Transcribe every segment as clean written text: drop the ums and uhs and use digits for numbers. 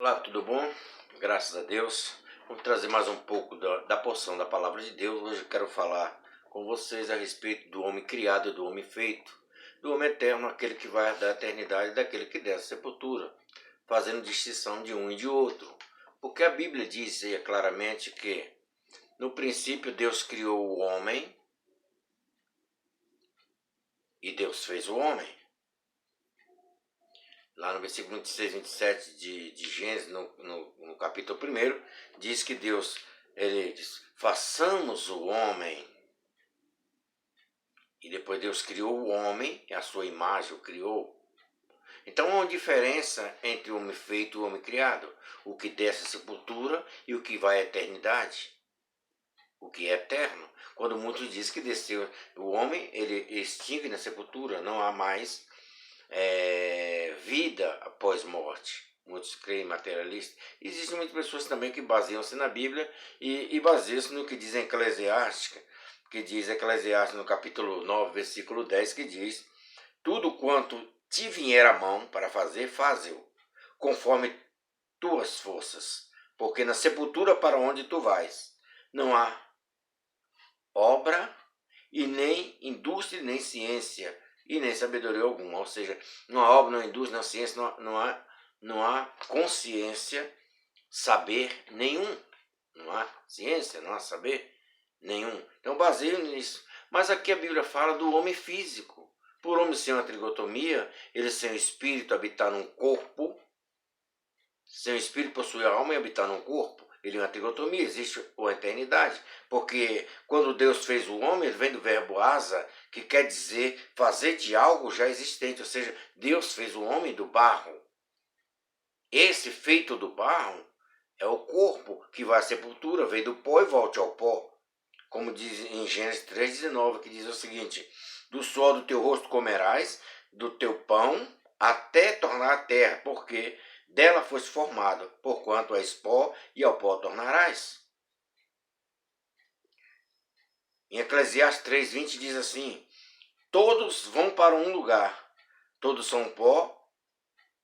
Olá, tudo bom? Graças a Deus. Vamos trazer mais um pouco da porção da palavra de Deus. Hoje eu quero falar com vocês a respeito do homem criado e do homem feito, do homem eterno, aquele que vai da eternidade e daquele que desce à sepultura, fazendo distinção de um e de outro. Porque a Bíblia diz claramente que no princípio Deus criou o homem e Deus fez o homem. Lá no versículo 26, 27 de Gênesis, no capítulo 1, diz que Deus, ele diz, façamos o homem. E depois Deus criou o homem, e a sua imagem o criou. Então há uma diferença entre o homem feito e o homem criado. O que desce à sepultura e o que vai à eternidade. O que é eterno. Quando muitos dizem que desceu o homem, ele extingue na sepultura, não há mais vida após morte. Muitos creem materialistas. Existem muitas pessoas também que baseiam-se na Bíblia e baseiam-se no que diz em Eclesiástica, que diz Eclesiastes no capítulo 9, versículo 10, que diz: tudo quanto te vier à mão para fazer, faze-o, conforme tuas forças, porque na sepultura para onde tu vais, não há obra e nem indústria, nem ciência, e nem sabedoria alguma. Ou seja, não há obra, não há indústria, não há ciência, não há consciência, saber nenhum. Não há ciência, não há saber nenhum. Então baseio nisso. Mas aqui a Bíblia fala do homem físico. Por homem sem uma trigotomia, ele sem o espírito habitar num corpo, sem o espírito possuir a alma e habitar num corpo. Ele é uma trigotomia, existe a eternidade. Porque quando Deus fez o homem, ele vem do verbo asa, que quer dizer fazer de algo já existente. Ou seja, Deus fez o homem do barro. Esse feito do barro é o corpo que vai à sepultura, vem do pó e volte ao pó. Como diz em Gênesis 3,19, que diz o seguinte: do suor do teu rosto comerás, do teu pão, até tornar a terra, porque dela foste formado, porquanto és pó, e ao pó tornarás. Em Eclesiastes 3,20 diz assim: todos vão para um lugar, todos são pó,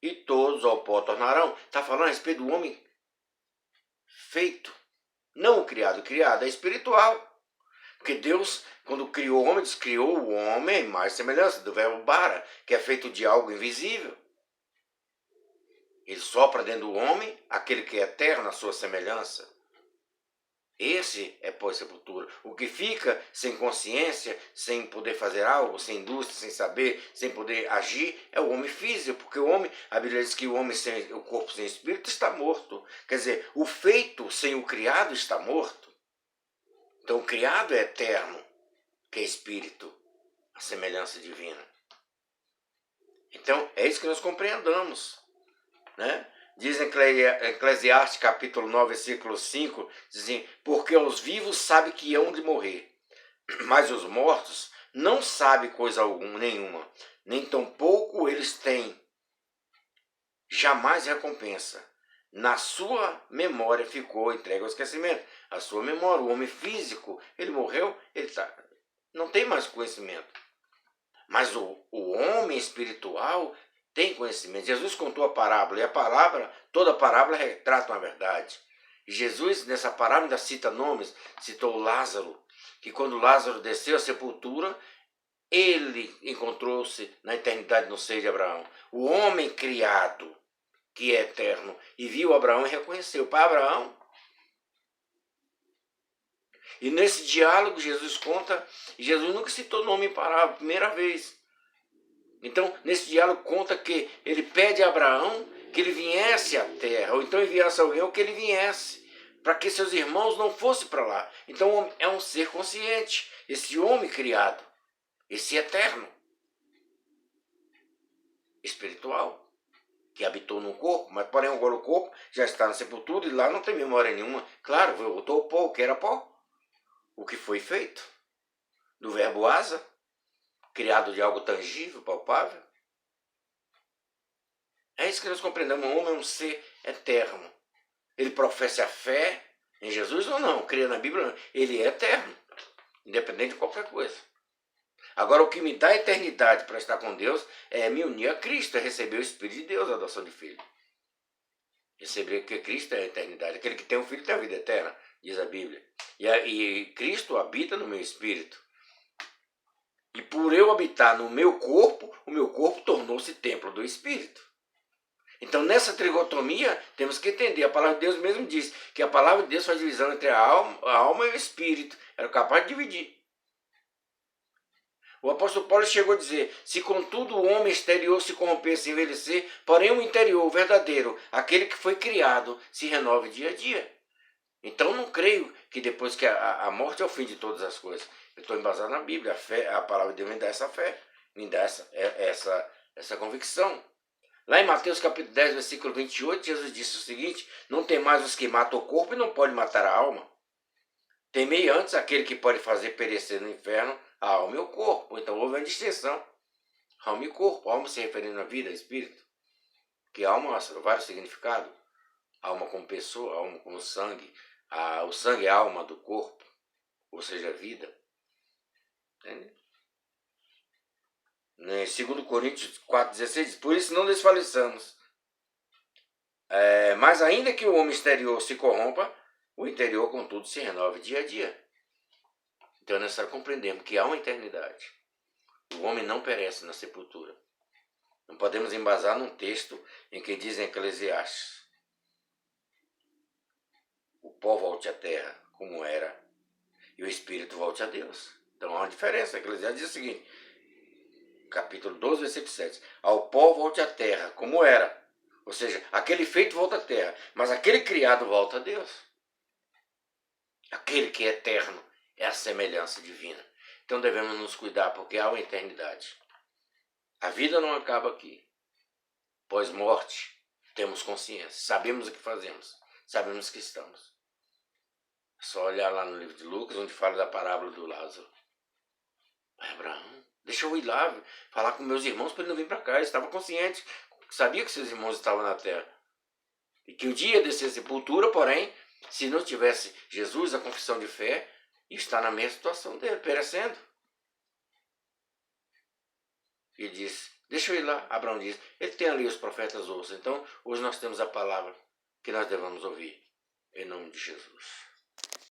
e todos ao pó tornarão. Está falando a respeito do homem feito, não o criado. O criado é espiritual. Porque Deus, quando criou o homem, criou o homem à imagem e semelhança do verbo bara, que é feito de algo invisível. Ele sopra dentro do homem aquele que é eterno, a sua semelhança. Esse é pós-sepultura. O que fica sem consciência, sem poder fazer algo, sem indústria, sem saber, sem poder agir, é o homem físico. Porque o homem, a Bíblia diz que o homem sem o corpo sem espírito está morto. Quer dizer, o feito sem o criado está morto. Então o criado é eterno, que é espírito, a semelhança divina. Então é isso que nós compreendamos, né? Diz em Eclesiastes capítulo 9, versículo 5, dizem: porque os vivos sabem que hão de morrer, mas os mortos não sabem coisa alguma, nenhuma, nem tampouco eles têm jamais recompensa. Na sua memória ficou entregue ao esquecimento. A sua memória, o homem físico, ele morreu, ele não tem mais conhecimento. Mas o homem espiritual tem conhecimento. Jesus contou a parábola, e a parábola, toda parábola retrata uma verdade. E Jesus, nessa parábola, ainda cita nomes, citou Lázaro, que quando Lázaro desceu à sepultura, ele encontrou-se na eternidade no seio de Abraão. O homem criado, que é eterno, e viu Abraão e reconheceu. Para Abraão. E nesse diálogo Jesus conta, e Jesus nunca citou nome em parábola, primeira vez. Então, nesse diálogo conta que ele pede a Abraão que ele viesse à terra, ou então enviasse alguém ou que ele viesse, para que seus irmãos não fossem para lá. Então é um ser consciente, esse homem criado, esse eterno, espiritual, que habitou no corpo, mas porém agora o corpo já está na sepultura e lá não tem memória nenhuma. Claro, voltou ao pó, o que era pó, o que foi feito, do verbo asa, criado de algo tangível, palpável. É isso que nós compreendemos. O homem é um ser eterno. Ele professa a fé em Jesus ou não? Crê na Bíblia ou não? Ele é eterno, independente de qualquer coisa. Agora, o que me dá eternidade para estar com Deus é me unir a Cristo, é receber o Espírito de Deus, a adoção de filho. Receber que Cristo é a eternidade. Aquele que tem um filho tem a vida eterna, diz a Bíblia. E Cristo habita no meu espírito. E por eu habitar no meu corpo, o meu corpo tornou-se templo do Espírito. Então, nessa trigotomia, temos que entender. A palavra de Deus mesmo diz que a palavra de Deus faz divisão entre a alma e o espírito. Era capaz de dividir. O apóstolo Paulo chegou a dizer: se contudo o homem exterior se corrompesse e envelhecer, porém o interior, o verdadeiro, aquele que foi criado, se renove dia a dia. Então não creio que depois que a morte é o fim de todas as coisas. Eu estou embasado na Bíblia. A palavra de Deus me dá essa fé, me dá essa convicção. Lá em Mateus capítulo 10, versículo 28, Jesus disse o seguinte: não tem mais os que matam o corpo e não pode matar a alma. Temei antes aquele que pode fazer perecer no inferno a alma e o corpo. Então houve uma distinção. Alma e corpo. Alma se referindo à vida, espírito. Que alma tem vários significados. Alma como pessoa, alma como sangue. O sangue é a alma do corpo, ou seja, a vida. Entende? Em 2 Coríntios 4,16 diz: por isso não desfaleçamos. Mas ainda que o homem exterior se corrompa, o interior, contudo, se renove dia a dia. Então é necessário compreendermos que há uma eternidade. O homem não perece na sepultura. Não podemos embasar num texto em que diz em Eclesiastes: o pó volte à terra como era e o espírito volte a Deus. Então há uma diferença. Eclesiastes diz o seguinte, capítulo 12, versículo 7. Ao pó volte à terra como era. Ou seja, aquele feito volta à terra, mas aquele criado volta a Deus. Aquele que é eterno é a semelhança divina. Então devemos nos cuidar, porque há uma eternidade. A vida não acaba aqui. Pós-morte, temos consciência, sabemos o que fazemos, sabemos que estamos. É só olhar lá no livro de Lucas, onde fala da parábola do Lázaro. Abraão, deixa eu ir lá, falar com meus irmãos para ele não vir para cá. Ele estava consciente, sabia que seus irmãos estavam na terra. E que o dia ia descer a sepultura, porém, se não tivesse Jesus, a confissão de fé, está na mesma situação dele, perecendo. E diz, deixa eu ir lá. Abraão diz, ele tem ali os profetas ouçam. Então, hoje nós temos a palavra que nós devemos ouvir. Em nome de Jesus.